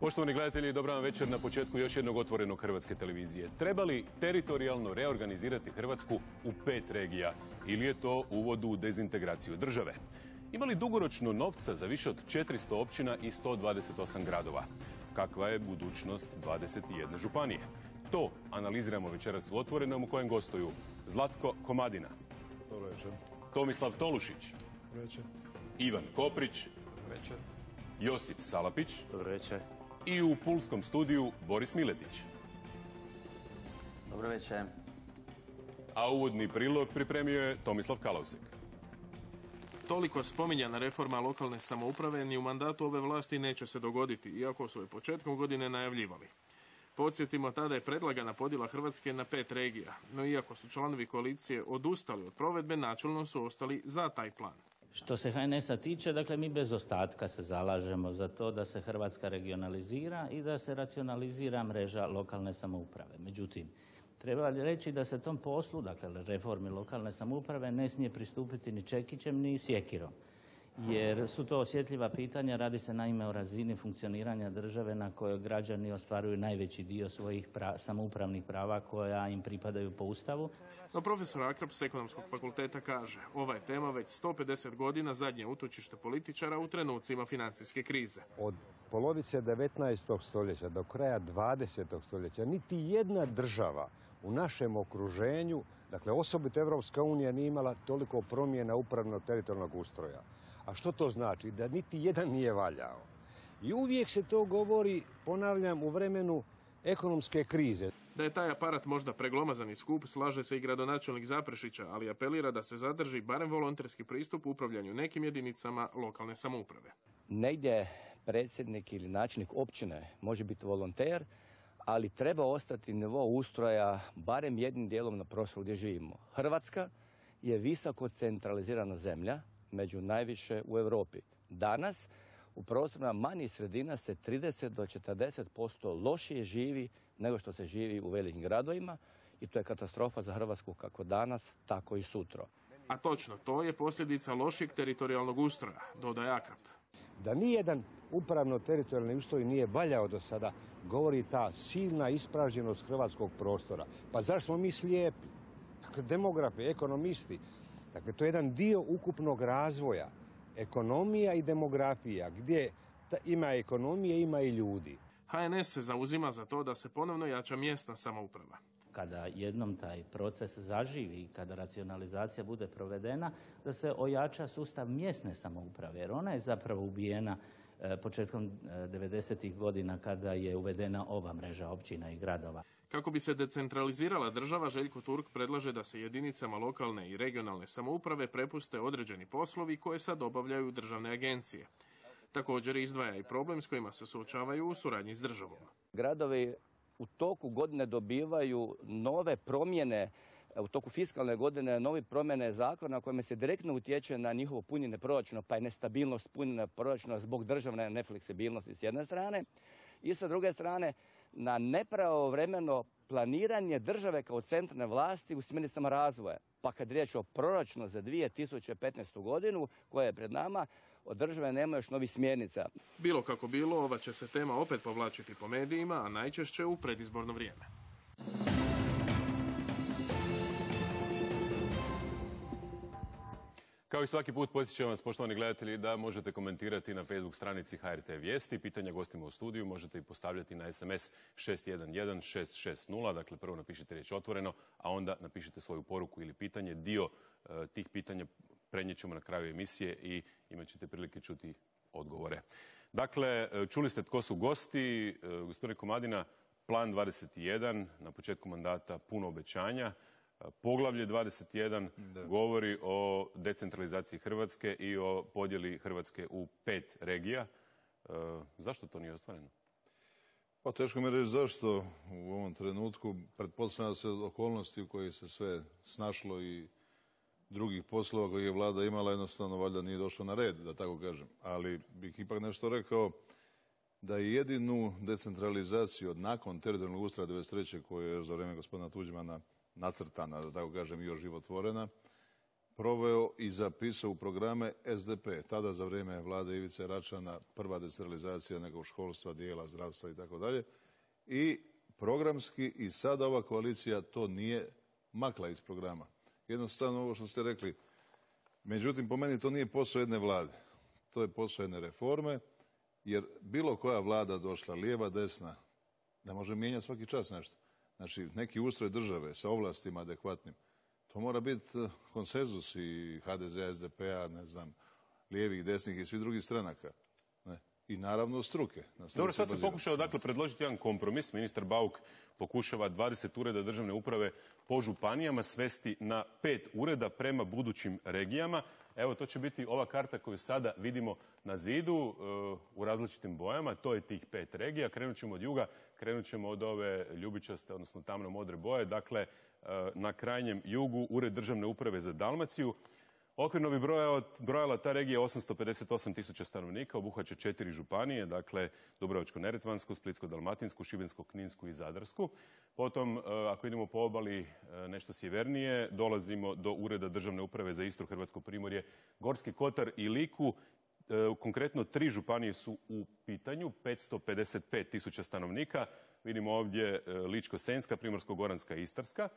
Poštovani gledatelji, dobra vam večer na početku još jednog otvorenog Hrvatske televizije. Treba li teritorijalno reorganizirati Hrvatsku u 5 regija ili je to uvod u dezintegraciju države? Ima li dugoročno novca za više od 400 općina i 128 gradova? Kakva je budućnost 21 županije? To analiziramo večeras u Otvorenom u kojem gostuju Zlatko Komadina, Dobro večer. Tomislav Tolušić, Dobro večer. Ivan Koprić, Dobro večer. Josip Salapić Dobro večer. i u pulskom studiju Boris Miletić. Dobro večer. A uvodni prilog pripremio je Tomislav Kalausek. Toliko spominjana reforma lokalne samouprave ni u mandatu ove vlasti neće se dogoditi, iako su je početkom godine najavljivali. Podsjetimo, tada je predlagana podjela Hrvatske na 5 regija, no iako su članovi koalicije odustali od provedbe, načelno su ostali za taj plan. Što se HNS-a tiče, dakle mi bez ostatka se zalažemo za to da se Hrvatska regionalizira i da se racionalizira mreža lokalne samouprave. Međutim, treba reći da se tom poslu, dakle reformi lokalne samouprave, ne smije pristupiti ni čekićem ni sjekirom. Jer su to osjetljiva pitanja, radi se naime o razini funkcioniranja države na kojoj građani ostvaruju najveći dio svojih samoupravnih prava koja im pripadaju po Ustavu. No profesor Akrap s Ekonomskog fakulteta kaže, ova je tema već 150 godina zadnje utočište političara u trenucima financijske krize. Od polovice 19. stoljeća do kraja 20. stoljeća niti jedna država u našem okruženju, dakle osobito Evropska unija, nije imala toliko promjena upravno-teritorijalnog ustroja. A što to znači? Da niti jedan nije valjao. I uvijek se to govori, ponavljam, u vremenu ekonomske krize. Da je taj aparat možda preglomazan i skup, slaže se i gradonačelnik Zaprešića, ali apelira da se zadrži barem volonterski pristup upravljanju nekim jedinicama lokalne samouprave. Negdje predsjednik ili načelnik općine može biti volonter, ali treba ostati nivo ustroja barem jednim dijelom na prostoru gdje živimo. Hrvatska je visoko centralizirana zemlja, među najviše u Europi. Danas u prostorima manjih sredina se 30 do 40% lošije živi nego što se živi u velikim gradovima i to je katastrofa za Hrvatsku kako danas, tako i sutra. A točno, to je posljedica lošeg teritorijalnog ustroja, dodaje Akrap. Da nijedan upravno-teritorijalni ustroj nije valjao do sada, govori ta silna ispražnjenost hrvatskog prostora. Pa zašto smo mi slijepi? Dakle, demografi, ekonomisti. Dakle, to je jedan dio ukupnog razvoja. Ekonomija i demografija, gdje ima ekonomije, ima i ljudi. HNS se zauzima za to da se ponovno jača mjesna samouprava. Kada jednom taj proces zaživi i kada racionalizacija bude provedena, da se ojača sustav mjesne samouprave, jer ona je zapravo ubijena početkom 90. godina kada je uvedena ova mreža općina i gradova. Kako bi se decentralizirala država, Željko Turk predlaže da se jedinicama lokalne i regionalne samouprave prepuste određeni poslovi koje sad obavljaju državne agencije. Također izdvaja i problem s kojima se suočavaju u suradnji s državom. Gradovi u toku godine dobivaju nove promjene, u toku fiskalne godine nove promjene zakona kojima se direktno utječe na njihovo punjenje proračuna, pa je nestabilnost punjenja proračuna zbog državne nefleksibilnosti s jedne strane i sa druge strane na nepravovremeno planiranje države kao centralne vlasti u smjernicama razvoja. Pa kad riječ o proračunu za 2015. godinu koja je pred nama, od države nema još novih smjernica. Bilo kako bilo, ova će se tema opet povlačiti po medijima, a najčešće u predizborno vrijeme. Kao i svaki put podsjećam vas, poštovani gledatelji, da možete komentirati na Facebook stranici HRT Vijesti. Pitanja gostima u studiju možete i postavljati na SMS 611-660. Dakle, prvo napišite riječ otvoreno, a onda napišite svoju poruku ili pitanje. Dio tih pitanja prenijet ćemo na kraju emisije i imat ćete prilike čuti odgovore. Dakle, čuli ste tko su gosti. Gospodine Komadina, plan 21, na početku mandata puno obećanja. Poglavlje 21 govori o decentralizaciji Hrvatske i o podjeli Hrvatske u 5 regija. Zašto to nije ostvareno? Pa teško mi je reći zašto u ovom trenutku. Pretpostavljam se okolnosti u kojih se sve snašlo i drugih poslova koje je vlada imala jednostavno valjda nije došlo na red, da tako kažem. Ali bih ipak nešto rekao da je jedinu decentralizaciju od nakon teritorijalnog ustroja 1993. koje je za vrijeme gospodina Tuđmana nacrtana, da tako kažem, i oživotvorena, proveo i zapisao u programe SDP. Tada za vrijeme vlade Ivice Račana prva decentralizacija nekog školstva, dijela, zdravstva i tako dalje. I programski i sada ova koalicija to nije makla iz programa. Jednostavno ovo što ste rekli. Međutim, po meni to nije posao jedne vlade. To je posao jedne reforme, jer bilo koja vlada došla, lijeva, desna, ne može mijenjati svaki čas nešto. Znači, neki ustroj države sa ovlastima adekvatnim, to mora biti konsenzus i HDZ-a, SDP-a, ne znam, lijevih, desnih i svih drugih stranaka. Ne? I naravno struke. Dobro, sad sam pokušao dakle predložiti jedan kompromis. Ministar Bauk pokušava 20 ureda državne uprave po županijama svesti na 5 ureda prema budućim regijama. Evo, to će biti ova karta koju sada vidimo na zidu u različitim bojama. To je tih 5 regija. Krenut ćemo od juga, krenut ćemo od ove ljubičaste, odnosno tamno modre boje. Dakle, na krajnjem jugu Ured državne uprave za Dalmaciju. Okvirno bi brojala ta regija 858 tisuća stanovnika, obuhvaća 4 županije, dakle Dubrovačko-neretvansku, Splitsko-dalmatinsku, Šibensko-kninsku i Zadarsku. Potom, ako idemo po obali nešto sjevernije, dolazimo do Ureda državne uprave za Istru, Hrvatsko primorje, Gorski kotar i Liku. Konkretno 3 županije su u pitanju, 555 tisuća stanovnika. Vidimo ovdje Ličko-senjska, Primorsko-goranska i Istarska.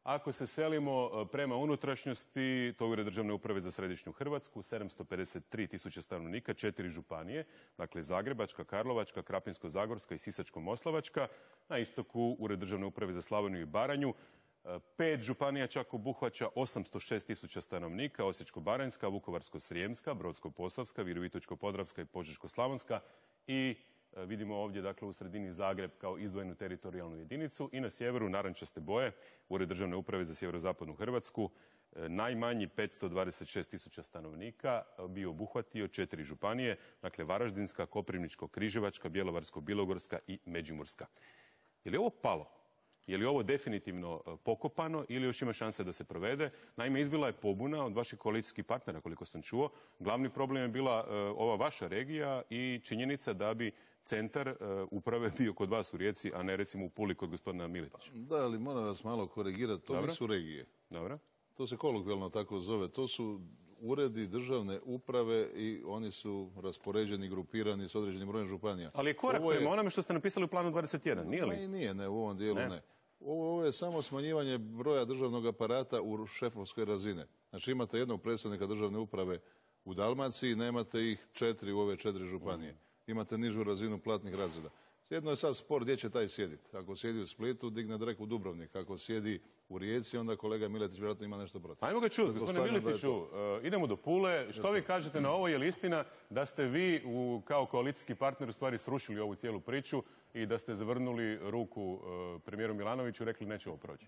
Ako se selimo prema unutrašnjosti, to je Ured državne uprave za središnju Hrvatsku, 753 tisuće stanovnika, 4 županije, dakle Zagrebačka, Karlovačka, Krapinsko-zagorska i Sisačko-moslavačka. Na istoku Ured državne uprave za Slavoniju i Baranju. 5 županija čak obuhvaća 806 tisuća stanovnika, Osječko-baranjska, Vukovarsko-srijemska, Brodsko-posavska, Virovitičko-podravska i Požeško-slavonska i vidimo ovdje dakle u sredini Zagreb kao izdvojenu teritorijalnu jedinicu i na sjeveru narančaste boje Ured državne uprave za sjeverozapadnu Hrvatsku, najmanji 526 tisuća stanovnika, bio obuhvatio 4 županije, dakle Varaždinska, Koprivničko-križevačka, Bjelovarsko-bilogorska i Međimurska. Je li ovo palo? Je li ovo definitivno pokopano ili još ima šanse da se provede? Naime, izbila je pobuna od vaših koalicijskih partnera, koliko sam čuo. Glavni problem je bila ova vaša regija i činjenica da bi centar uprave bio kod vas u Rijeci, a ne recimo u Puli kod gospodina Miletića. Da, ali moram vas malo korigirati. To nisu regije. Dobro. To se kolokvijalno tako zove. To su uredi državne uprave i oni su raspoređeni, grupirani s određenim brojem županija. Ali je korak prema onome što ste napisali u planu 21, nije li? Nije, ne, u ovom dijelu ne. Ovo je samo smanjivanje broja državnog aparata u šefovskoj razine. Znači imate jednog predstavnika državne uprave u Dalmaciji, nemate ih 4 u ove 4 županije. Imate nižu razinu platnih razreda. Jedno je sad spor gdje će taj sjediti. Ako sjedi u Splitu, digne direkt u Dubrovnik. Ako sjedi u Rijeci, onda kolega Miletić vjerojatno ima nešto protiv. Ajmo ga čuti, gospodine Miletiću, idemo do Pule. Što vi kažete na ovo? Je li istina da ste vi kao koalicijski partner u stvari srušili ovu cijelu priču i da ste zavrnuli ruku premijeru Milanoviću i rekli neće ovo proći?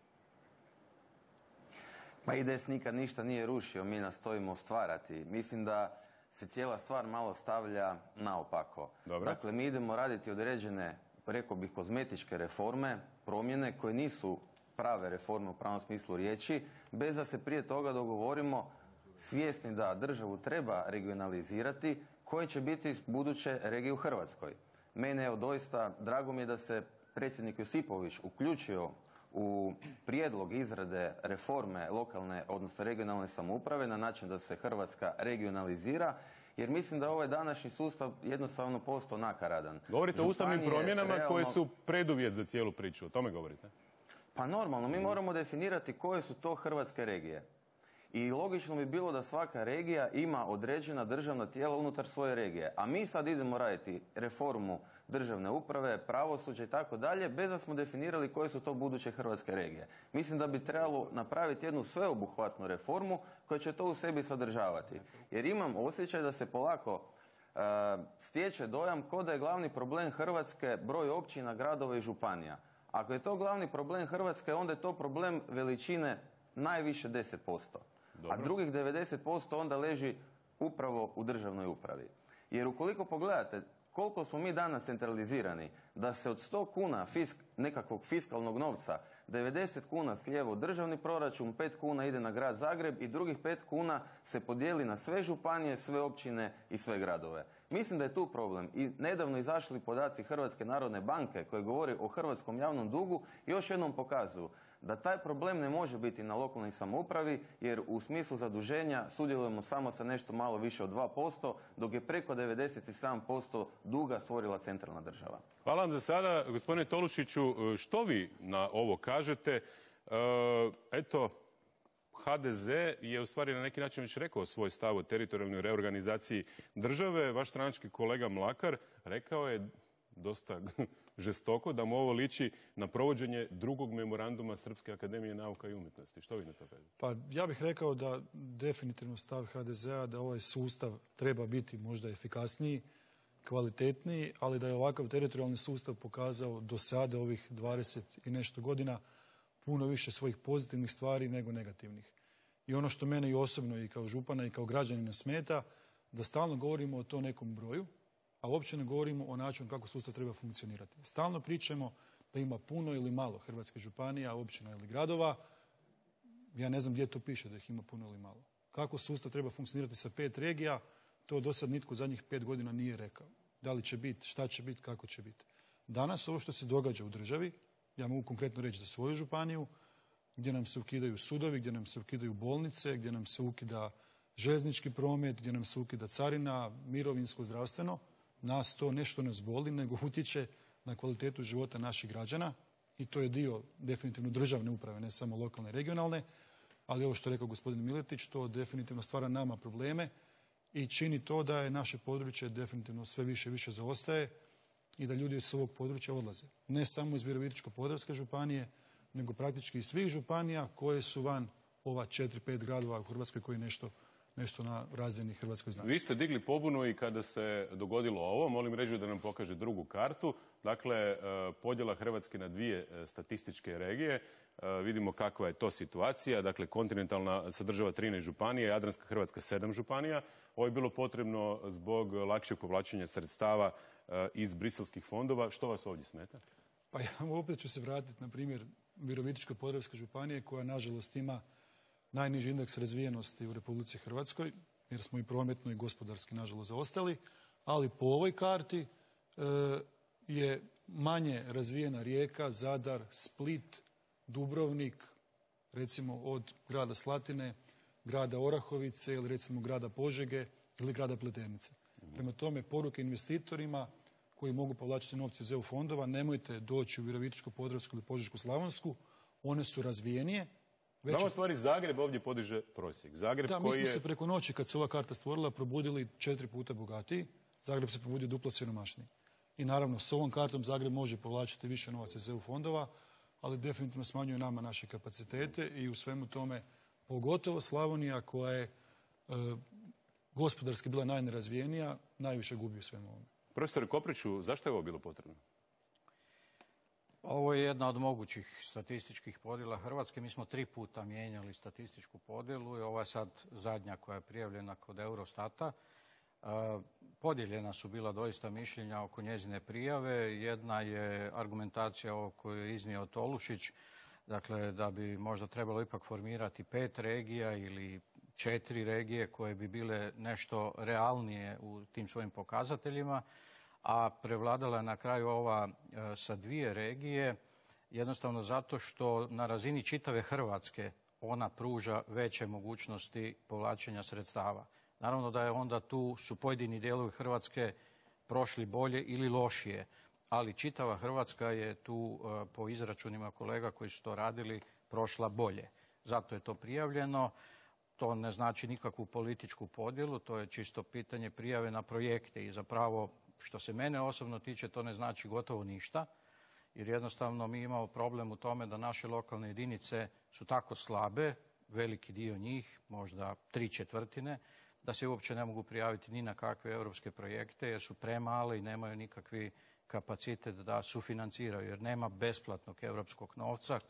Pa IDS nikad ništa nije rušio, mi nastojimo stvarati. Mislim da se cijela stvar malo stavlja naopako. Dakle, mi idemo raditi određene, rekao bih, kozmetičke reforme, promjene koje nisu prave reforme u pravom smislu riječi, bez da se prije toga dogovorimo svjesni da državu treba regionalizirati, koje će biti buduće regije u Hrvatskoj. Mene, evo, doista drago mi je da se predsjednik Josipović uključio u prijedlog izrade reforme lokalne, odnosno regionalne samouprave na način da se Hrvatska regionalizira, jer mislim da ovaj današnji sustav jednostavno postao nakaradan. Govorite o ustavnim promjenama koje su preduvjet za cijelu priču, o tome govorite? Pa normalno, mi moramo definirati koje su to hrvatske regije. I logično bi bilo da svaka regija ima određena državna tijela unutar svoje regije. A mi sad idemo raditi reformu državne uprave, pravosuđa i tako dalje, bez da smo definirali koje su to buduće hrvatske regije. Mislim da bi trebalo napraviti jednu sveobuhvatnu reformu koja će to u sebi sadržavati. Jer imam osjećaj da se polako stječe dojam kao da je glavni problem Hrvatske broj općina, gradova i županija. Ako je to glavni problem Hrvatske, onda je to problem veličine najviše 10%. A drugih 90% onda leži upravo u državnoj upravi. Jer ukoliko pogledate koliko smo mi danas centralizirani, da se od 100 kuna nekakvog fiskalnog novca 90 kuna slijeva u državni proračun, 5 kuna ide na grad Zagreb i drugih 5 kuna se podijeli na sve županije, sve općine i sve gradove. Mislim da je tu problem. I nedavno izašli podaci Hrvatske narodne banke koji govori o hrvatskom javnom dugu i još jednom pokazuju da taj problem ne može biti na lokalnoj samoupravi, jer u smislu zaduženja sudjelujemo samo sa nešto malo više od 2%, dok je preko 97% duga stvorila centralna država. Hvala vam za sada. Gospodine Tolušiću, što vi na ovo kažete? Eto, HDZ je u stvari na neki način već rekao svoj stav o teritorijalnoj reorganizaciji države. Vaš stranački kolega Mlakar rekao je dosta žestoko da mu ovo liči na provođenje drugog memoranduma Srpske akademije nauka i umjetnosti. Što vi na to kažete? Pa ja bih rekao da definitivno stav HDZ-a da ovaj sustav treba biti možda efikasniji, kvalitetniji, ali da je ovakav teritorijalni sustav pokazao do sada ovih 20 i nešto godina puno više svojih pozitivnih stvari nego negativnih. I ono što mene i osobno i kao župana i kao građanina smeta, da stalno govorimo o to nekom broju, a uopće ne govorimo o načinu kako sustav treba funkcionirati. Stalno pričamo da ima puno ili malo hrvatskih županija, općina ili gradova. Ja ne znam gdje to piše da ih ima puno ili malo. Kako sustav treba funkcionirati sa 5 regija, to do sad nitko zadnjih 5 godina nije rekao. Da li će biti, šta će biti, kako će biti. Danas ovo što se događa u državi, ja mogu konkretno reći za svoju županiju, gdje nam se ukidaju sudovi, gdje nam se ukidaju bolnice, gdje nam se ukida željeznički promet, gdje nam se ukida carina, mirovinsko, zdravstveno, nas to nešto ne zboli, nego utječe na kvalitetu života naših građana i to je dio definitivno državne uprave, ne samo lokalne i regionalne, ali ovo što je rekao gospodin Miletić, to definitivno stvara nama probleme i čini to da je naše područje definitivno sve više i više zaostaje i da ljudi iz ovog područja odlaze. Ne samo iz Virovitičko-podravske županije, nego praktički iz svih županija koje su van ova 4-5 gradova u Hrvatskoj koji nešto na razini Hrvatskoj znači. Vi ste digli pobunu i kada se dogodilo ovo, molim Režiju da nam pokaže drugu kartu. Dakle, podjela Hrvatske na 2 statističke regije. Vidimo kakva je to situacija. Dakle, kontinentalna sadržava 13 županija, Jadranska Hrvatska 7 županija. Ovo je bilo potrebno zbog lakšeg povlačenja sredstava iz briselskih fondova. Što vas ovdje smeta? Pa ja opet ću se vratiti na primjer Virovitičko-podravske županije koja nažalost ima najniži indeks razvijenosti u Republici Hrvatskoj, jer smo i prometno i gospodarski nažalost zaostali, ali po ovoj karti je manje razvijena Rijeka, Zadar, Split, Dubrovnik, recimo od grada Slatine, grada Orahovice ili recimo grada Požege ili grada Pleternice. Prema tome, poruke investitorima koji mogu povlačiti novce iz EU fondova, nemojte doći u Virovitičko-podravsku ili Požešku-slavonsku, one su razvijenije. Znamo stvari, Zagreb ovdje podiže prosjek. Mi smo se preko noći, kad se ova karta stvorila, probudili 4 puta bogatiji. Zagreb se probudio duplo siromašniji. I naravno, s ovom kartom Zagreb može povlačiti više novaca iz EU fondova, ali definitivno smanjuje nama naše kapacitete i u svemu tome, pogotovo Slavonija koja je gospodarski bila najnerazvijenija, najviše gubi u svemu ovome. Profesor Kopriću, zašto je ovo bilo potrebno? Ovo je jedna od mogućih statističkih podjela Hrvatske. Mi smo 3 puta mijenjali statističku podjelu i ova je sad zadnja koja je prijavljena kod Eurostata. Podijeljena su bila doista mišljenja oko njezine prijave. Jedna je argumentacija o kojoj je iznio Tolušić, dakle da bi možda trebalo ipak formirati 5 regija ili 4 regije koje bi bile nešto realnije u tim svojim pokazateljima, a prevladala je na kraju ova sa 2 regije, jednostavno zato što na razini čitave Hrvatske ona pruža veće mogućnosti povlačenja sredstava. Naravno da je onda tu su pojedini dijelovi Hrvatske prošli bolje ili lošije, ali čitava Hrvatska je tu po izračunima kolega koji su to radili prošla bolje. Zato je to prijavljeno. To ne znači nikakvu političku podjelu, to je čisto pitanje prijave na projekte i zapravo što se mene osobno tiče to ne znači gotovo ništa, jer jednostavno mi imamo problem u tome da naše lokalne jedinice su tako slabe, veliki dio njih, možda 3/4, da se uopće ne mogu prijaviti ni na kakve europske projekte jer su premale i nemaju nikakvi kapacitet da sufinanciraju, jer nema besplatnog europskog novca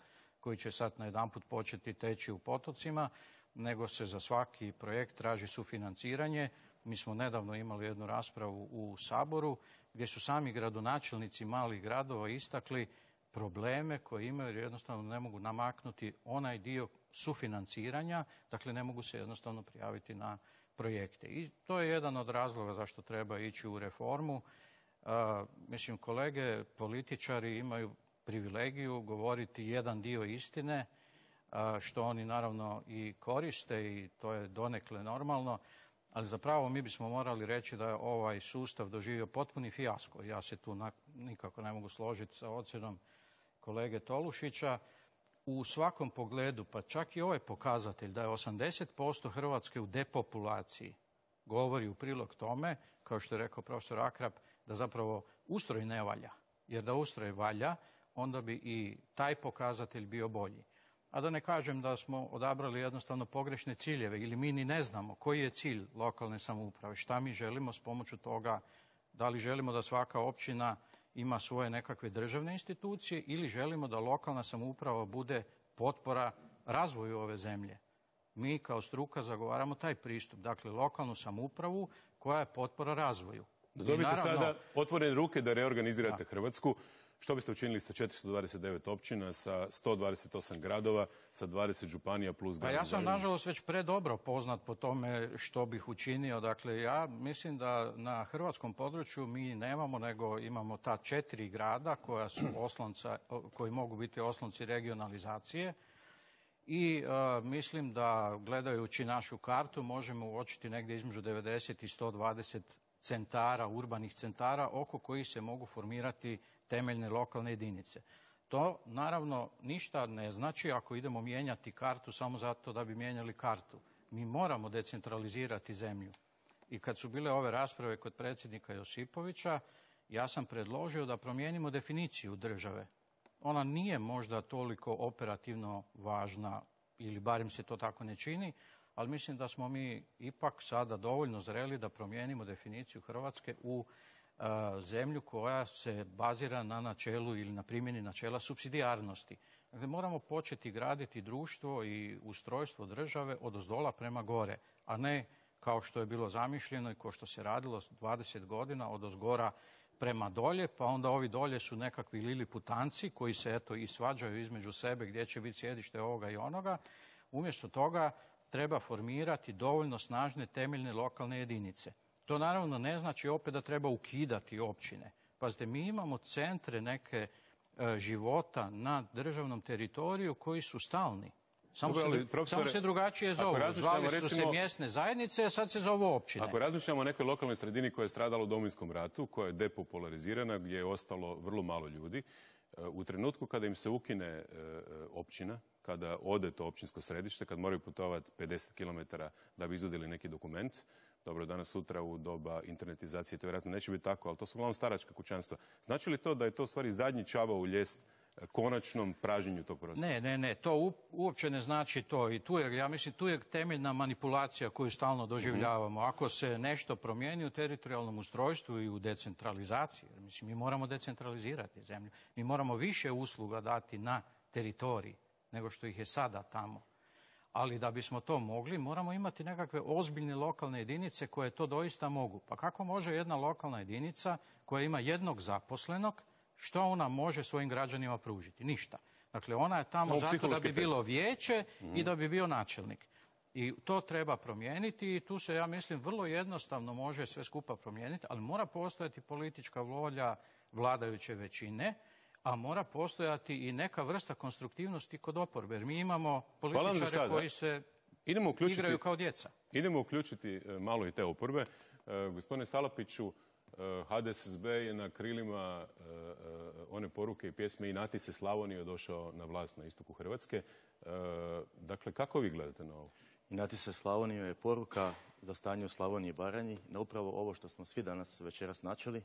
koji će sad najedanput početi teći u potocima, nego se za svaki projekt traži sufinanciranje. Mi smo nedavno imali jednu raspravu u Saboru gdje su sami gradonačelnici malih gradova istakli probleme koje imaju jer jednostavno ne mogu namaknuti onaj dio sufinanciranja, dakle ne mogu se jednostavno prijaviti na projekte. I to je jedan od razloga zašto treba ići u reformu. Mislim, kolege političari imaju privilegiju govoriti jedan dio istine, što oni naravno i koriste i to je donekle normalno, ali zapravo mi bismo morali reći da je ovaj sustav doživio potpuni fijasko. Ja se tu nikako ne mogu složiti sa ocjenom kolege Tolušića. U svakom pogledu, pa čak i ovaj pokazatelj da je 80% Hrvatske u depopulaciji, govori u prilog tome, kao što je rekao profesor Akrap, da zapravo ustroj ne valja. Jer da ustroj valja, onda bi i taj pokazatelj bio bolji. A da ne kažem da smo odabrali jednostavno pogrešne ciljeve ili mi ni ne znamo koji je cilj lokalne samouprave, šta mi želimo s pomoću toga, da li želimo da svaka općina ima svoje nekakve državne institucije ili želimo da lokalna samouprava bude potpora razvoju ove zemlje. Mi kao struka zagovaramo taj pristup, dakle lokalnu samoupravu koja je potpora razvoju. Da dobite sada otvorene ruke da reorganizirate Hrvatsku. Što biste učinili sa 429 općina, sa 128 gradova, sa 20 županija plus grad? Ja sam nažalost već predobro poznat po tome što bih učinio. Dakle, ja mislim da na hrvatskom području mi nemamo, nego imamo ta 4 grada koja su koji mogu biti oslonci regionalizacije. I mislim da gledajući našu kartu možemo uočiti negdje između 90 i 120 centara, urbanih centara oko kojih se mogu formirati temeljne lokalne jedinice. To naravno ništa ne znači ako idemo mijenjati kartu samo zato da bi mijenjali kartu. Mi moramo decentralizirati zemlju. I kad su bile ove rasprave kod predsjednika Josipovića, ja sam predložio da promijenimo definiciju države. Ona nije možda toliko operativno važna, ili barem se to tako ne čini, ali mislim da smo mi ipak sada dovoljno zreli da promijenimo definiciju Hrvatske u zemlju koja se bazira na načelu ili na primjeni načela supsidijarnosti. Dakle, moramo početi graditi društvo i ustrojstvo države odozdola prema gore, a ne kao što je bilo zamišljeno i kao što se radilo 20 godina odozgora prema dolje, pa onda ovi dolje su nekakvi liliputanci koji se eto i svađaju između sebe gdje će biti sjedište ovoga i onoga. Umjesto toga treba formirati dovoljno snažne temeljne lokalne jedinice. To naravno ne znači opet da treba ukidati općine. Pazite, mi imamo centre neke života na državnom teritoriju koji su stalni. Samo se drugačije zovu. Zvali su se mjesne zajednice, a sad se zovu općine. Ako razmišljamo o nekoj lokalnoj sredini koja je stradala u Domovinskom ratu, koja je depopularizirana, gdje je ostalo vrlo malo ljudi, u trenutku kada im se ukine općina, kada ode to općinsko središte, kad moraju putovati 50 km da bi izvodili neki dokument, dobro, danas sutra u doba internetizacije to vjerojatno neće biti tako, ali to su uglavnom staračka kućanstva. Znači li to da je to u stvari zadnji čavao u lijes konačnom pražnjenju tog prostora? Ne, to uopće ne znači to. I tu je, ja mislim, tu je temeljna manipulacija koju stalno doživljavamo. Ako se nešto promijeni u teritorijalnom ustrojstvu i u decentralizaciji, mislim, mi moramo decentralizirati zemlju. Mi moramo više usluga dati na teritoriji nego što ih je sada tamo. Ali da bismo to mogli, moramo imati nekakve ozbiljne lokalne jedinice koje to doista mogu. Pa kako može jedna lokalna jedinica koja ima jednog zaposlenog, što ona može svojim građanima pružiti? Ništa. Dakle, ona je tamo zato da bi bilo vijeće i da bi bio načelnik. I to treba promijeniti i tu se, ja mislim, vrlo jednostavno može sve skupa promijeniti, ali mora postojati politička volja vladajuće većine, a mora postojati i neka vrsta konstruktivnosti kod oporbe. Jer mi imamo političare koji se igraju kao djeca. Idemo uključiti malo i te oporbe. Gospodine Salapiću, HDSSB je na krilima one poruke i pjesme Inati se Slavoniju došao na vlast na istoku Hrvatske. Dakle, kako vi gledate na ovo? Inati se Slavoniju je poruka za stanje u Slavoniji i Baranji, na upravo ovo što smo svi danas večeras načeli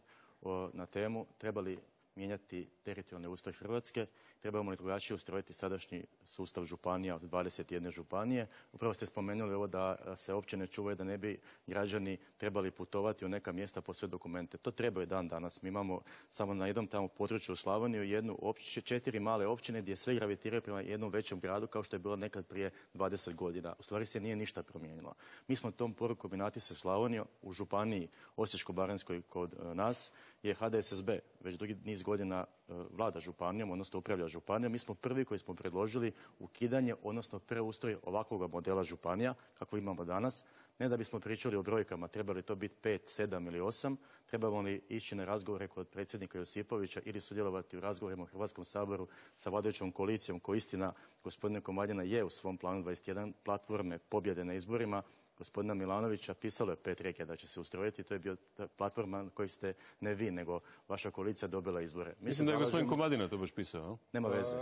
na temu trebali mijenjati teritorijalni ustroj Hrvatske, trebamo li drugačije ustrojiti sadašnji sustav županija od 21 županije. Upravo ste spomenuli ovo da se općine čuvaju da ne bi građani trebali putovati u neka mjesta po sve dokumente. To trebaju dan danas. Mi imamo samo na jednom tamo području u Slavoniju 4 male općine gdje sve gravitiraju prema jednom većem gradu kao što je bilo nekad prije 20 godina. U stvari se nije ništa promijenilo. Mi smo tom porukom Inati se Slavoniju u županiji Osječko-baranjskoj kod nas je HDSSB već dugi niz godina vlada županijom, odnosno upravlja županijom. Mi smo prvi koji smo predložili ukidanje, odnosno preustroj ovakvog modela županija, kako imamo danas. Ne da bismo pričali o brojkama, treba li to biti 5, 7 ili 8, trebamo li ići na razgovore kod predsjednika Josipovića ili sudjelovati u razgovorima u Hrvatskom saboru sa vladajućom koalicijom, koja istina gospodine Komadina je u svom planu 21 platforme pobjede na izborima gospodina Milanovića pisalo je 5 regija da će se ustrojiti. To je bio platforma na kojoj ste ne vi, nego vaša koalicija dobila izbore. Mislim da je gospodin Komadina to baš pisao. Nema veze.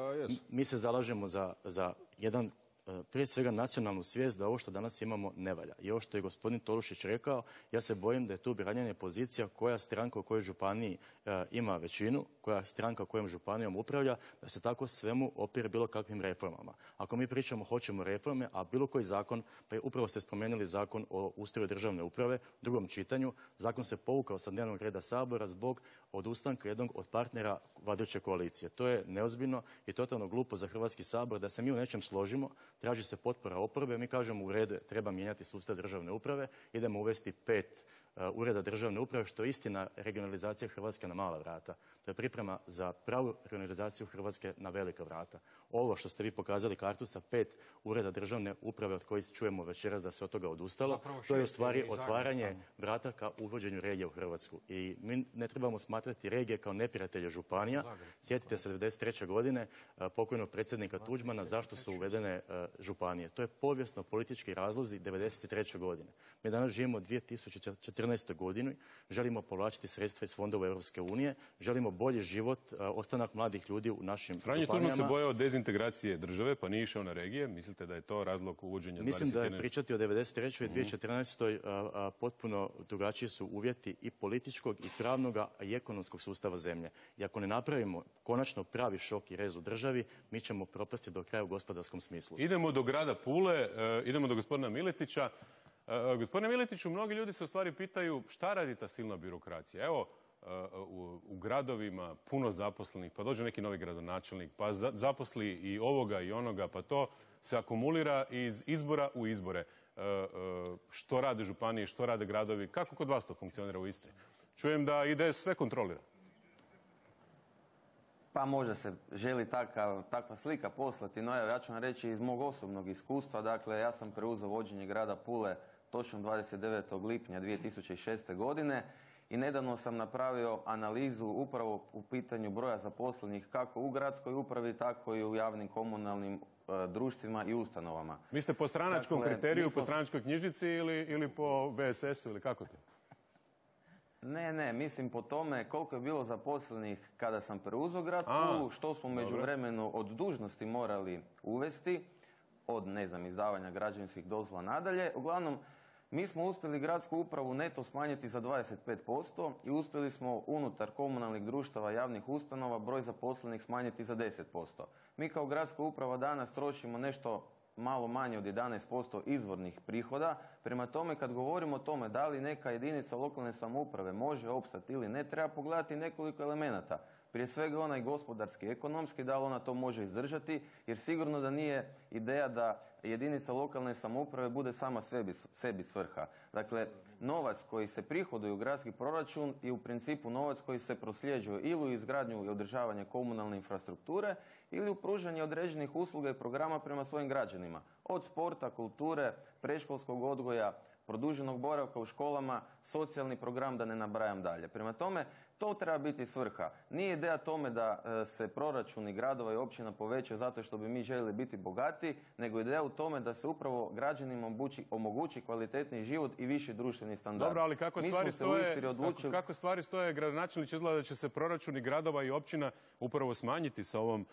Mi se zalažemo za jedan prije svega nacionalnu svijest da ovo što danas imamo ne valja. I ovo što je gospodin Tolušić rekao, ja se bojim da je tu branjenje pozicija koja stranka u kojoj županiji ima većinu, koja stranka kojom županijom upravlja, da se tako svemu opire bilo kakvim reformama. Ako mi pričamo hoćemo reforme, a bilo koji zakon, pa upravo ste spomenuli zakon o ustroju državne uprave u drugom čitanju, zakon se povukao sa dnevnog reda Sabora zbog odustanka jednog od partnera vladajuće koalicije. To je neozbiljno i totalno glupo za Hrvatski sabor da se mi u nečem složimo, traži se potpora oporbe, mi kažemo u redu treba mijenjati sustav državne uprave, idemo uvesti 5 ureda državne uprave, što je istina regionalizacija Hrvatske na mala vrata. To je priprema za pravu regionalizaciju Hrvatske na velika vrata. Ovo što ste vi pokazali kartu sa 5 ureda državne uprave od kojih čujemo večeras da se od toga odustalo, to je u stvari otvaranje vrata ka uvođenju regija u Hrvatsku. I mi ne trebamo smatrati regije kao neprijatelje županija. Sjetite se 1993. godine pokojnog predsjednika Tuđmana zašto su uvedene županije. To je povijesno politički razlozi 1993. godine. Mi danas živimo u 2014. godini, želimo povlačiti sredstva iz fondova Europske unije, želimo bolji život, ostanak mladih ljudi u našim županijama. Franjo Tuđman se bojao dezintegracije države, pa nije išao na regije. Mislite da je to razlog uvođenja 21? Mislim da je pričati o 1993. i 2014. Potpuno drugačiji su uvjeti i političkog i pravnog i ekonomskog sustava zemlje. I ako ne napravimo konačno pravi šok i rez u državi, mi ćemo propasti do kraja u gospodarskom smislu. Idemo do grada Pule, idemo do gospodina Miletića. Gospodine Miletiću, mnogi ljudi se u stvari pitaju šta radi ta silna birokracija. Evo, u gradovima puno zaposlenih, pa dođe neki novi gradonačelnik, pa zaposli i ovoga i onoga, pa to se akumulira iz izbora u izbore. Što rade županije, što rade gradovi, kako kod vas to funkcionira u Istri? Čujem da IDS sve kontrolira. Pa možda se želi takva slika poslati, no ja ću vam reći iz mog osobnog iskustva. Dakle, ja sam preuzeo vođenje grada Pule točno 29. lipnja 2006. godine i nedavno sam napravio analizu upravo u pitanju broja zaposlenih kako u gradskoj upravi, tako i u javnim komunalnim društvima i ustanovama. Vi ste po stranačkom kriteriju, po stranačkoj knjižici ili po VSS-u ili kako to? Ne, mislim po tome koliko je bilo zaposlenih kada sam preuzeo grad Pulu, što smo međuvremenu od dužnosti morali uvesti, od, izdavanja građevinskih dozvola nadalje. Uglavnom, mi smo uspjeli gradsku upravu neto smanjiti za 25% i uspjeli smo unutar komunalnih društava javnih ustanova broj zaposlenih smanjiti za 10%. Mi kao gradska uprava danas trošimo nešto malo manje od 11% izvornih prihoda. Prema tome, kad govorimo o tome da li neka jedinica lokalne samouprave može opstati ili ne, treba pogledati nekoliko elemenata. Prije svega onaj gospodarski, ekonomski, da li ona to može izdržati, jer sigurno da nije ideja da jedinica lokalne samouprave bude sama sebi svrha. Dakle, novac koji se prihoduje u gradski proračun je u principu novac koji se prosljeđuje ili u izgradnju i održavanje komunalne infrastrukture ili u pružanje određenih usluga i programa prema svojim građanima. Od sporta, kulture, predškolskog odgoja, produženog boravka u školama, socijalni program, da ne nabrajam dalje. Prema tome, to treba biti svrha. Nije ideja tome da se proračuni gradova i općina povećaju zato što bi mi željeli biti bogati, nego ideja u tome da se upravo građanima omogući kvalitetni život i viši društveni standard. Dobro, ali kako stvari stoje, gradonačelnici, izgleda da će se proračuni gradova i općina upravo smanjiti sa ovom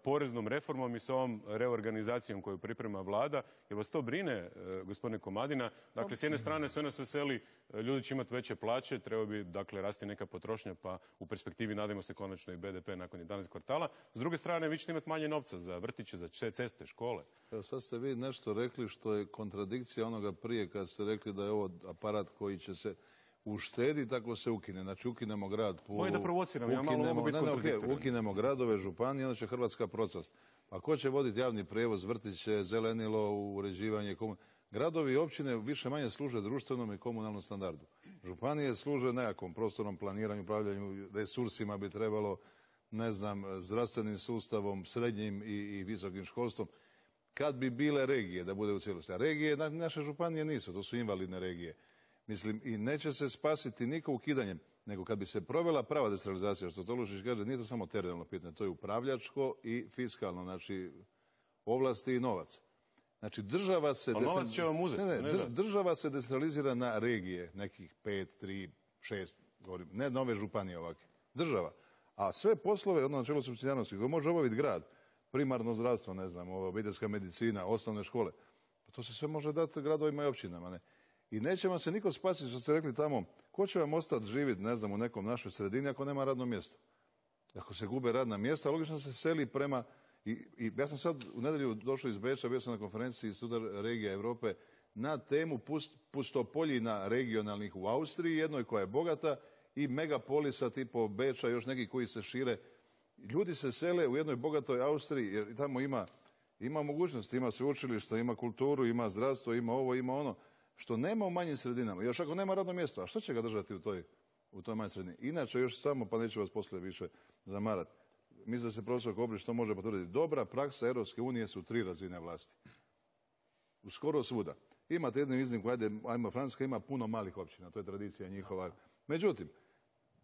poreznom reformom i sa ovom reorganizacijom koju priprema vlada. Jer vas to brine, gospodine Komadina? Dakle, s jedne strane sve nas veseli, ljudi će imati veće plaće, treba bi, dakle, rasti neka potrošnja, pa u perspektivi nadamo se konačno i BDP nakon 11 kvartala. S druge strane, vi ćete imati manje novca za vrtiće, za ceste, škole. Evo, sad ste vi nešto rekli što je kontradikcija onoga prije kad ste rekli da je ovo aparat koji će se uštediti ako se ukine. Znači, ukinemo grad Pulu. Moje da provociram, ja malo mogu biti kontradiktoran. Ukinemo gradove, županije, onda će Hrvatska procvast. A ko će voditi javni prijevoz, vrtiće, zelenilo, uređivanje Gradovi i općine više manje služe društvenom i komunalnom standardu. Županije služe nekakvom prostornom planiranju, upravljanju resursima bi trebalo, zdravstvenim sustavom, srednjim i visokim školstvom. kad bi bile regije, da bude u cijelosti. A regije, naše županije nisu, to su invalidne regije. Mislim, i neće se spasiti niko ukidanjem, nego kad bi se provela prava decentralizacija, što Tolušić kaže, nije to samo teritorijalno pitanje, to je upravljačko i fiskalno, znači ovlasti i novac. Znači država se... novac će vam uzeti. Država se decentralizira na regije, nekih 5, 3, 6, govorim, ne nove županije ovakve. Država. A sve poslove, ono načelo supsidijarnosti, koje može obaviti grad, primarno zdravstvo, ne znam, obiteljska medicina, osnovne škole, pa to se sve može dati gradovima i općinama, ne? I neće vam se niko spasiti, što ste rekli tamo, ko će vam ostati živjeti, ne znam, u nekom našoj sredini ako nema radno mjesto. Ako se gube radna mjesta, logično se seli prema... I ja sam sad u nedjelju došao iz Beča, bio sam na konferenciji Instituta regija Europe na temu pustopoljina regionalnih u Austriji, jednoj koja je bogata, i megapolisa tipa Beča, još neki koji se šire. Ljudi se sele u jednoj bogatoj Austriji, jer tamo ima mogućnosti, ima sveučilišta, ima kulturu, ima zdravstvo, ima ovo, ima ono, što nema u manjim sredinama. Još ako nema radno mjesto, a što će ga držati u toj manjoj sredini? Inače, još samo, pa neću vas poslije više zamarati. Mislim da se profesor Kobrić to može potvrditi. Dobra praksa Europske unije su 3 razine vlasti. U skoro svuda. Imate jednu iznimku, ajmo, Francuska ima puno malih općina, to je tradicija njihova. Međutim,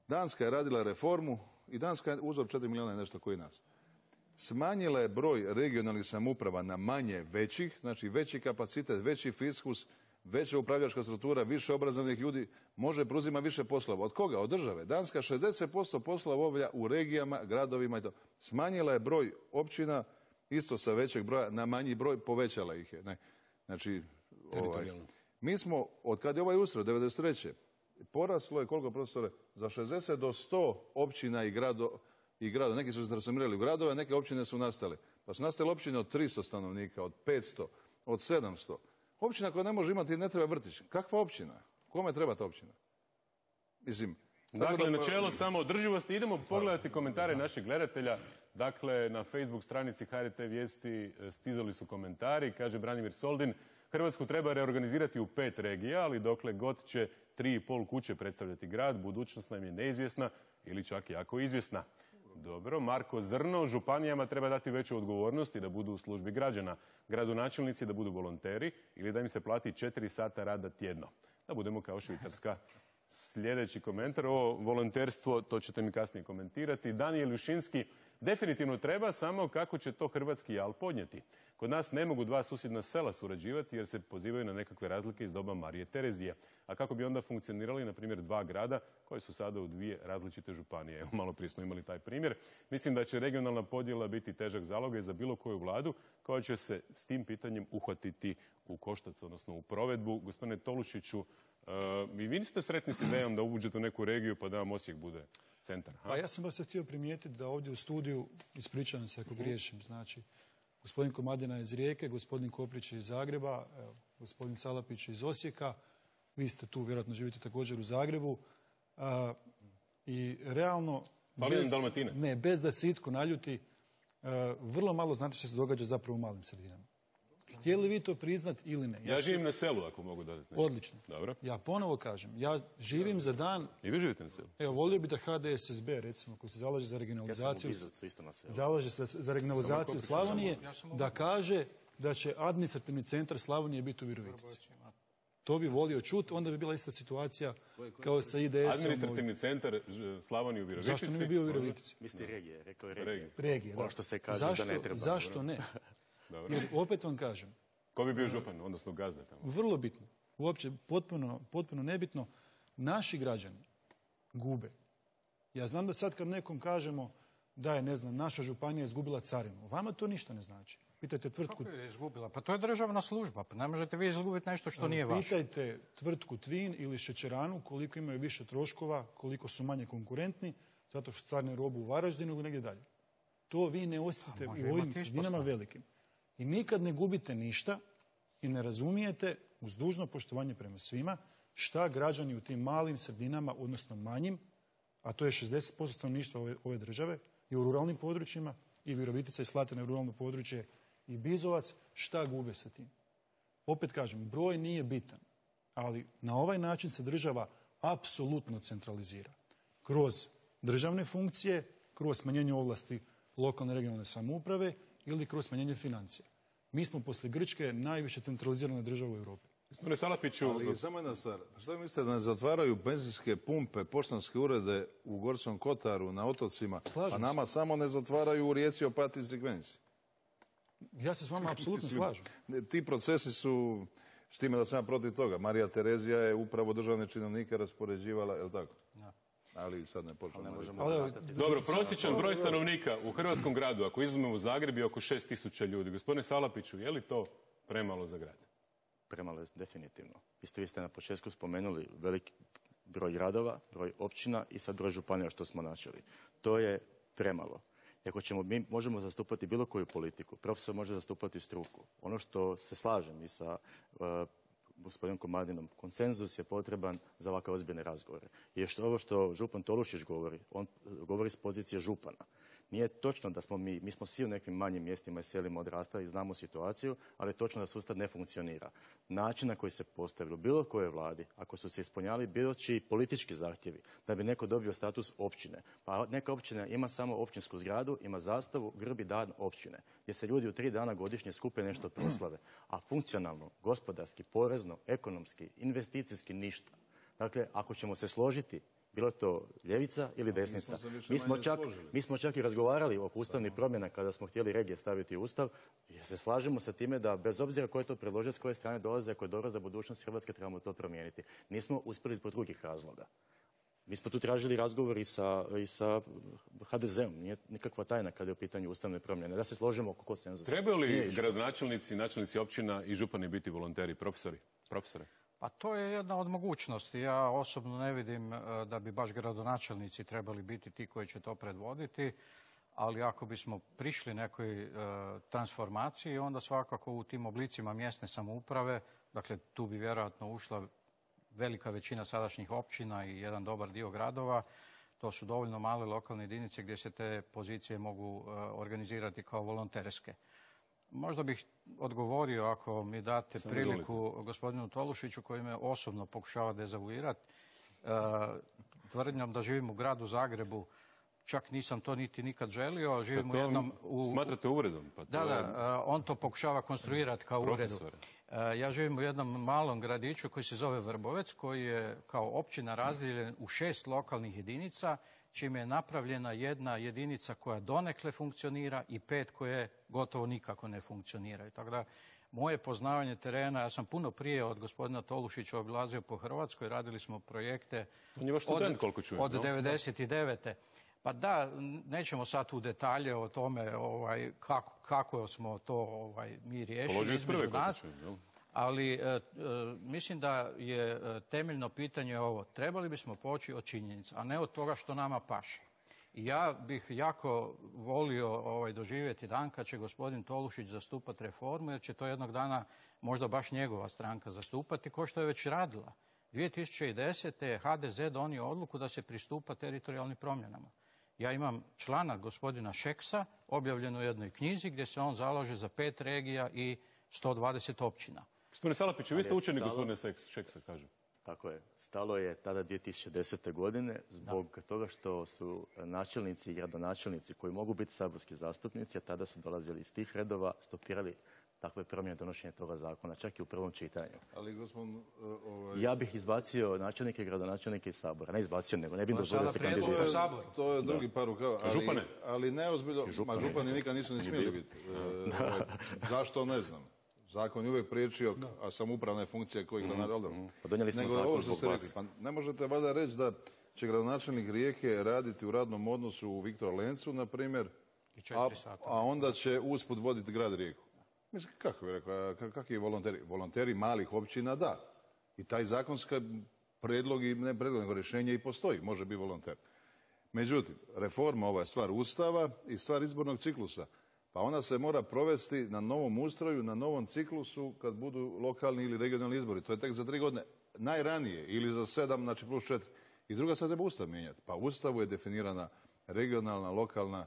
Danska je radila reformu i Danska je uzor 4 milijuna i nešto koji nas. Smanjila je broj regionalnih samouprava na manje većih, znači veći kapacitet, veći fiskus, veća upravljačka struktura, više obrazovnih ljudi, može preuzimati više poslova. Od koga? Od države. Danska 60% poslova obavlja u regijama, gradovima i to. Smanjila je broj općina, isto sa većeg broja, na manji broj, povećala ih je. Ne. Znači, mi smo, od kad je ovaj ustroj, 1993. poraslo je, koliko profesore, za 60 do 100 općina i grada. Neki su se transformirali u gradove, neke općine su nastale. Pa su nastale općine od 300 stanovnika, od 500, od 700. Općina koja ne može imati, ne treba vrtić. Kakva općina? Kome treba ta općina? Mislim... Dakle, načelo samoodrživosti. Idemo pogledati komentare naših gledatelja. Dakle, na Facebook stranici HRT Vijesti stizali su komentari. Kaže Branimir Soldin, Hrvatsku treba reorganizirati u 5 regija, ali dokle god će 3,5 kuće predstavljati grad, budućnost nam je neizvjesna ili čak jako izvjesna. Dobro, Marko Zrno, županijama treba dati veću odgovornost i da budu u službi građana. Gradonačelnici da budu volonteri ili da im se plati 4 sata rada tjedno. Da budemo kao Švicarska. Sljedeći komentar, ovo volonterstvo, to ćete mi kasnije komentirati. Danijel Jušinski, definitivno treba, samo kako će to hrvatski jal podnijeti. Kod nas ne mogu 2 susjedna sela surađivati jer se pozivaju na nekakve razlike iz doba Marije Terezije. A kako bi onda funkcionirali, na primjer, 2 grada koji su sada u 2 različite županije. Evo, malo prije smo imali taj primjer. Mislim da će regionalna podjela biti težak zalogaj za bilo koju vladu koja će se s tim pitanjem uhvatiti u koštac, odnosno u provedbu. Gospodine Tolušiću, i vi niste sretni s idejom da uđete u neku regiju pa da vam Osijek bude centar? Pa ja sam vas htio primijetiti da ovdje u studiju, ispričavam se ako griješim, znači gospodin Komadina je iz Rijeke, gospodin Koprić je iz Zagreba, evo, gospodin Salapić je iz Osijeka, vi ste tu, vjerojatno živite također u Zagrebu. I realno, bez da se itko naljuti, vrlo malo znate što se događa zapravo u malim sredinama. Htjeli vi to priznat ili ne? Ja živim na selu, ako mogu dodati nešto. Odlično. Dobro. Ja ponovo kažem, ja živim za dan... I vi živite na selu? Evo, volio bi da HDSSB, recimo, koji se zalaže za regionalizaciju... Ja sam u Bizovcu, isto na selu. Zalaže se za regionalizaciju Slavonije, da kaže da će administrativni centar Slavonije biti u Virovitici. To bi volio čuti, onda bi bila ista situacija kao sa IDS-om. Administrativni centar Slavonije u Virovitici? Zašto ne bi bio u Virovitici? Misli regije, rekao je regije. Regije, da. Ono što se kaže da ne treba. Zašto ne? Jer opet vam kažem. Ko bi bio župan, odnosno gazda tamo? Vrlo bitno. Uopće potpuno nebitno. Naši građani gube. Ja znam da sad kad nekom kažemo da je, ne znam, naša županija izgubila carinu. Vama to ništa ne znači. Pitajte tvrtku... Kako je izgubila? Pa to je državna služba. Pa ne možete vi izgubiti nešto što nije vaše. Pitajte tvrtku Tvin ili Šećeranu koliko imaju više troškova, koliko su manje konkurentni, zato što carne robu u Varaždinu ili negdje dalje. To vi ne osjetite u ovim sredinama velikim. I nikad ne gubite ništa i ne razumijete, uz dužno poštovanje prema svima, šta građani u tim malim sredinama, odnosno manjim, a to je 60% stanovništva ove države, i u ruralnim područjima, i Virovitica i Slatina je ruralno područje, i Bizovac, šta gube sa tim. Opet kažem, broj nije bitan, ali na ovaj način se država apsolutno centralizira. Kroz državne funkcije, kroz smanjenje ovlasti lokalne regionalne samouprave ili kroz smanjenje financija. Mi smo poslije Grčke najviše centralizirana država u Europi. Gospodine Salapiću... Ali samo jedna stvar. Šta vi mislite da ne zatvaraju benzinske pumpe, poštanske urede u Gorskom Kotaru, na otocima, a nama samo ne zatvaraju u Rijeci, Opatiji i Crikvenici? Ja se s vama apsolutno slažem. Ti procesi su, s time da sam ja protiv toga. Marija Terezija je upravo državne činovnike raspoređivala, je li tako? Da. Ali sad ne počnemo. Dobro, prosječan broj stanovnika u hrvatskom gradu, ako izuzmemo Zagreb, je oko 6.000 ljudi. Gospodine Salapiću, je li to premalo za grad? Premalo je definitivno. Vi ste na početku spomenuli veliki broj gradova, broj općina i sad broj županija što smo načeli. To je premalo. Ako mi možemo zastupati bilo koju politiku, profesor može zastupati struku. Ono što se slažem i sa gospodinom Komadinom, konsenzus je potreban za ovakve ozbiljne razgovore. Jer ovo što župan Tolušić govori, on govori s pozicije župana. Nije točno da smo mi smo svi u nekim manjim mjestima i selima odrastali i znamo situaciju, ali je točno da sustav ne funkcionira. Način na koji se postavilo bilo koje vladi, ako su se ispunjavali bilo čiji politički zahtjevi, da bi neko dobio status općine. Pa neka općina ima samo općinsku zgradu, ima zastavu, grb i dan općine, gdje se ljudi u 3 dana godišnje skupe nešto proslave. A funkcionalno, gospodarski, porezno, ekonomski, investicijski ništa. Dakle, ako ćemo se složiti, bilo to ljevica ili desnica. Mi smo čak i razgovarali oko ustavnih promjena kada smo htjeli regije staviti u ustav, jer se slažemo sa time da bez obzira ko je to predložio, s koje strane dolaze, ako je dobro za budućnost Hrvatske, trebamo to promijeniti. Nismo uspjeli zbog drugih razloga. Mi smo tu tražili razgovor i sa HDZ-om. Nije nikakva tajna kada je u pitanju ustavne promjene. Da se složimo oko konsenzusa. Trebaju li gradonačelnici, načelnici općina i župani biti volonteri, profesore? Pa to je jedna od mogućnosti. Ja osobno ne vidim da bi baš gradonačelnici trebali biti ti koji će to predvoditi, ali ako bismo prišli nekoj transformaciji, onda svakako u tim oblicima mjesne samouprave, dakle tu bi vjerojatno ušla velika većina sadašnjih općina i jedan dobar dio gradova. To su dovoljno male lokalne jedinice gdje se te pozicije mogu organizirati kao volonterske. Možda bih odgovorio, ako mi date priliku, gospodinu Tolušiću, koji me osobno pokušava dezavuirati, tvrdnjom da živim u gradu Zagrebu. Čak nisam to niti nikad želio. Živim u jednom... Smatrate uvredom? Da, on to pokušava konstruirati kao uvredu. Ja živim u jednom malom gradiću koji se zove Vrbovec, koji je kao općina razdijeljen u 6 lokalnih jedinica, čime je napravljena jedna jedinica koja donekle funkcionira i 5 koje gotovo nikako ne funkcioniraju. Tako da, moje poznavanje terena, ja sam puno prije od gospodina Tolušića obilazio po Hrvatskoj, radili smo projekte od 99. Pa da, nećemo sad u detalje o tome kako smo to mi riješili između nas. Ali mislim da je temeljno pitanje ovo. Trebali bismo poći od činjenica, a ne od toga što nama paše. I ja bih jako volio doživjeti dan kad će gospodin Tolušić zastupati reformu, jer će to jednog dana možda baš njegova stranka zastupati, ko što je već radila. 2010. je HDZ donio odluku da se pristupa teritorijalnim promjenama. Ja imam članak gospodina Šeksa, objavljen u jednoj knjizi, gdje se on zalaže za 5 regija i 120 općina. Gospodine Salapiću, vi ste učenik gospodine Šeksa, kažu. Tako je. Stalo je tada 2010. godine zbog toga što su načelnici i gradonačelnici koji mogu biti saborski zastupnici, a tada su dolazili iz tih redova, stopirali takve promjene donošenja toga zakona, čak i u prvom čitanju. Ali gospodin... Ja bih izbacio načelnike i gradonačelnike iz Sabora. Ne izbacio, nego ne bih dozvolio da se kandidiraju. To je drugi par rukava. Ali neozbiljno, župani nikad nisu ni smjeli biti. Zašto, ne znam. Zakon je uvijek priječio, a samoupravne funkcije koji Nego ovo što ste rekli, pa ne možete valjda reći da će gradonačelnik Rijeke raditi u radnom odnosu u Viktor Lencu, na primjer, a onda će usput voditi grad Rijeku. Mislim, kako je rekao, kakvi volonteri? Volonteri malih općina, da. I taj zakonski predlog, ne predlog, nego rješenje i postoji, može biti volonter. Međutim, reforma, ova je stvar Ustava i stvar izbornog ciklusa. Pa ona se mora provesti na novom ustroju, na novom ciklusu kad budu lokalni ili regionalni izbori. To je tek za 3 godine najranije ili za 7, znači plus 4. I druga sad treba Ustav mijenjati. Pa u Ustavu je definirana regionalna, lokalna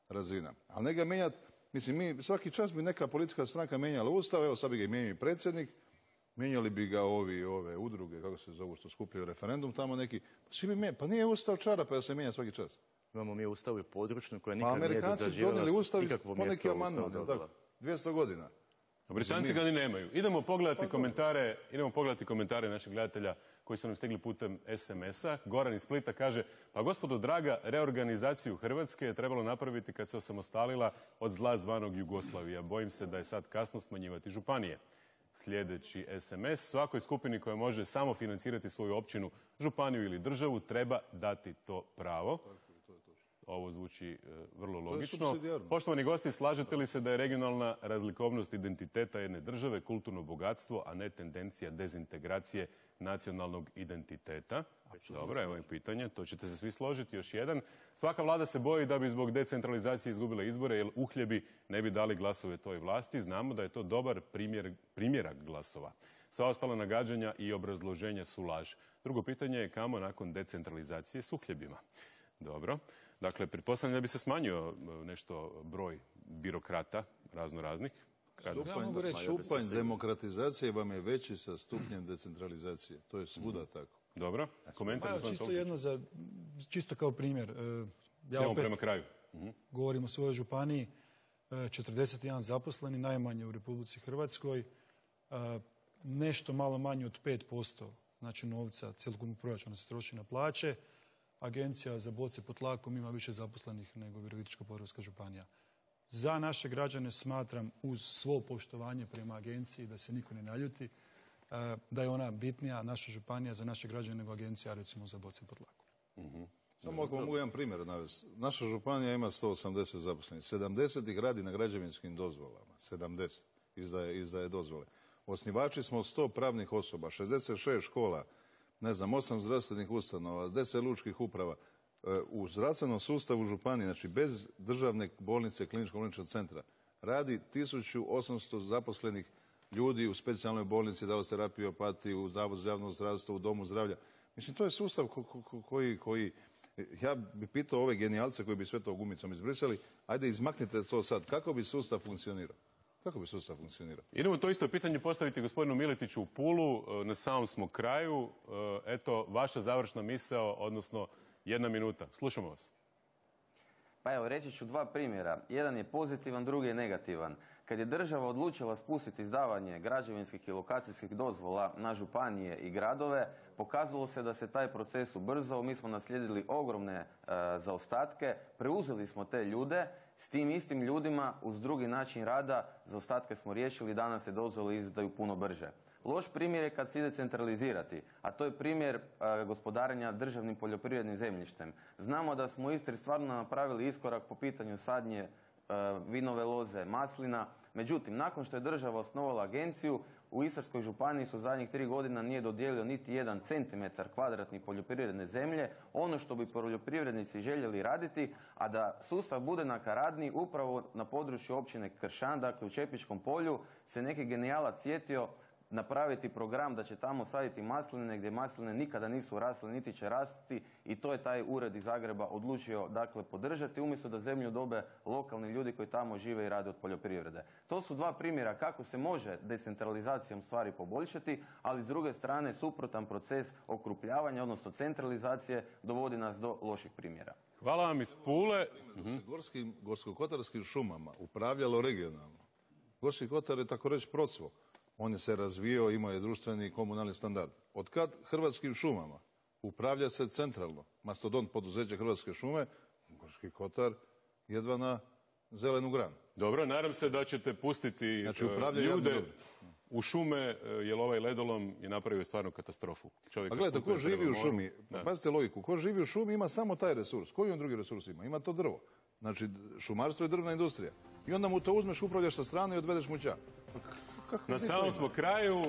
razina. Ali ne ga mijenjati, mislim, mi svaki čas bi neka politička stranka mijenjala Ustav, evo sad bi ga i mijenjao predsjednik, mijenjali bi ga ove udruge, kako se zovu, što skupljaju referendum tamo neki. Svi bi mijenjali, pa nije Ustav čarape da se mijenja svaki čas. Imamo mi ustavu područnu koja nikad nije doživjela nikakvo mjesto u Ustavu. 200 godina. Britanci ga ni nemaju. Idemo pogledati komentare naših gledatelja koji su nam stigli putem SMS-a. Goran iz Splita kaže, pa gospodo draga, reorganizaciju Hrvatske je trebalo napraviti kad se osamostalila od zla zvanog Jugoslavija. Bojim se da je sad kasno smanjivati županije. Sljedeći SMS, svakoj skupini koja može samo financirati svoju općinu, županiju ili državu treba dati to pravo. Ovo zvuči vrlo logično. Poštovani gosti, slažete li se da je regionalna razlikovnost identiteta jedne države kulturno bogatstvo, a ne tendencija dezintegracije nacionalnog identiteta? Dobro, evo je pitanje, to ćete se svi složiti. Još jedan. Svaka vlada se boji da bi zbog decentralizacije izgubila izbore, jer uhljebi ne bi dali glasove toj vlasti. Znamo da je to dobar primjerak glasova. Sva ostala nagađanja i obrazloženja su laž. Drugo pitanje je kamo nakon decentralizacije s uhljebima. Dobro. Dakle, pretpostavljam da bi se smanjio nešto broj birokrata raznoraznih. Stupanj demokratizacije vam je veći sa stupnjem decentralizacije. To je svuda tako. Dobro. Komentar. Čisto kao primjer. Ja opet prema kraju. Govorim o svojoj županiji. 41 zaposleni, najmanje u Republici Hrvatskoj. Nešto malo manje od 5% znači novca cjelokupnog proračuna se troši na plaće. Agencija za boce pod tlakom ima više zaposlenih nego Virovitičko-podravska županija. Za naše građane smatram, uz svo poštovanje prema agenciji, da se niko ne naljuti, da je ona bitnija, naša županija, za naše građane nego agencija, recimo, za boce pod tlakom. Samo ako mogu jedan primjer navesti. Naša županija ima 180 zaposlenih. 70 ih radi na građevinskim dozvolama. 70 izdaje dozvole. Osnivači smo 100 pravnih osoba, 66 škola, 8 zdravstvenih ustanova, 10 lučkih uprava. U zdravstvenom sustavu županije, znači bez državne bolnice, kliničkog bolničkog centra, radi 1800 zaposlenih ljudi u specijalnoj bolnici, daloterapiji, opatiji, u Zavodu za javno zdravstvo, u domu zdravlja. Mislim, to je sustav koji ja bih pitao ove genijalce koji bi sve to gumicom izbrisali, ajde izmaknite to sad. Kako bi sustav funkcionirao? Kako bi sustav funkcionirao? Idemo to isto pitanje postaviti gospodinu Miletiću u Pulu. Na samom smo kraju. Eto, vaša završna misao, odnosno 1 minuta. Slušamo vas. Pa evo, reći ću 2 primjera. Jedan je pozitivan, drugi je negativan. Kad je država odlučila spustiti izdavanje građevinskih i lokacijskih dozvola na županije i gradove, pokazalo se da se taj proces ubrzao. Mi smo naslijedili ogromne zaostatke, preuzeli smo te ljude, s tim istim ljudima uz drugi način rada zaostatke smo riješili, danas se dozvole izdaju puno brže. Loš primjer je kad se ide centralizirati, a to je primjer gospodarenja državnim poljoprivrednim zemljištem. Znamo da smo u Istri stvarno napravili iskorak po pitanju sadnje vinove loze, maslina. Međutim, nakon što je država osnovala agenciju, u Istarskoj županiji su zadnjih 3 godina nije dodijelio niti 1 centimetar kvadratni poljoprivredne zemlje, ono što bi poljoprivrednici željeli raditi, a da sustav bude nakaradniji, upravo na području općine Kršan, dakle u Čepičkom polju, se neki genijalac sjetio napraviti program da će tamo saditi masline gdje masline nikada nisu rasle niti će rasti, i to je taj ured iz Zagreba odlučio dakle podržati, umjesto da zemlju dobe lokalni ljudi koji tamo žive i rade od poljoprivrede. To su 2 primjera kako se može decentralizacijom stvari poboljšati, ali s druge strane suprotan proces okrupljavanja, odnosno centralizacije, dovodi nas do loših primjera. Hvala vam iz Pule. Gorskim gorsko-kotarskim šumama upravljalo regionalno. Gorski kotar je tako reći procvo. On je se razvio, imao je društveni i komunalni standard. Od kad Hrvatskim šumama upravlja se centralno, mastodont poduzeće Hrvatske šume, Gorski kotar jedva na zelenu granu. Dobro, nadam se da ćete pustiti ljude u šume, jer ovaj ledolom je napravio stvarno katastrofu. A gledajte, ko živi u šumi, pazite logiku, ko živi u šumi ima samo taj resurs. Koji on drugi resurs ima? Ima to drvo. Znači, šumarstvo je drvna industrija. I onda mu to uzmeš, upravljaš sa strane i odvedeš mu ća. Na samom smo kraju.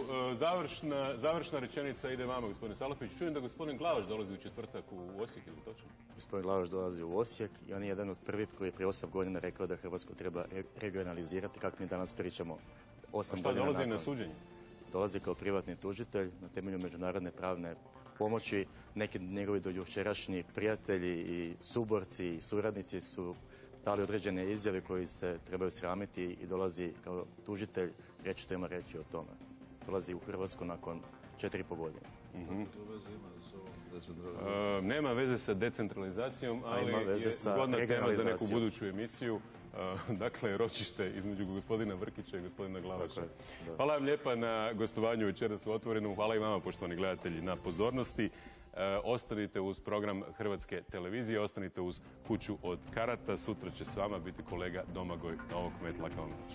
Završna rečenica ide vama, gospodine Salapić. Čujem da gospodin Glavaš dolazi u četvrtak u Osijek, ili točno? Gospodin Glavaš dolazi u Osijek i on je jedan od prvih koji je prije 8 godina rekao da Hrvatsku treba regionalizirati, kako mi danas pričamo 8 godina nakon. Dolazi na suđenje? Dolazi kao privatni tužitelj na temelju međunarodne pravne pomoći. Neki njegovi dojučerašnji prijatelji i suborci i suradnici su dali određene izjave koji se trebaju sramiti i dolazi kao tužitelj reći što ima reći o tome. Dolazi u Hrvatsku nakon 4,5 godine. Nema veze sa decentralizacijom, ali je zgodna tema za neku buduću emisiju. dakle, ročište između gospodina Vrkića i gospodina Glavaša. Hvala vam lijepa na gostovanju večeras u Otvorenu. Hvala i vama, poštovani gledatelji, na pozornosti. Ostanite uz program Hrvatske televizije, ostanite uz Kuću od karata. Sutra će s vama biti kolega Domagoj Novokmet. Laka vam noć.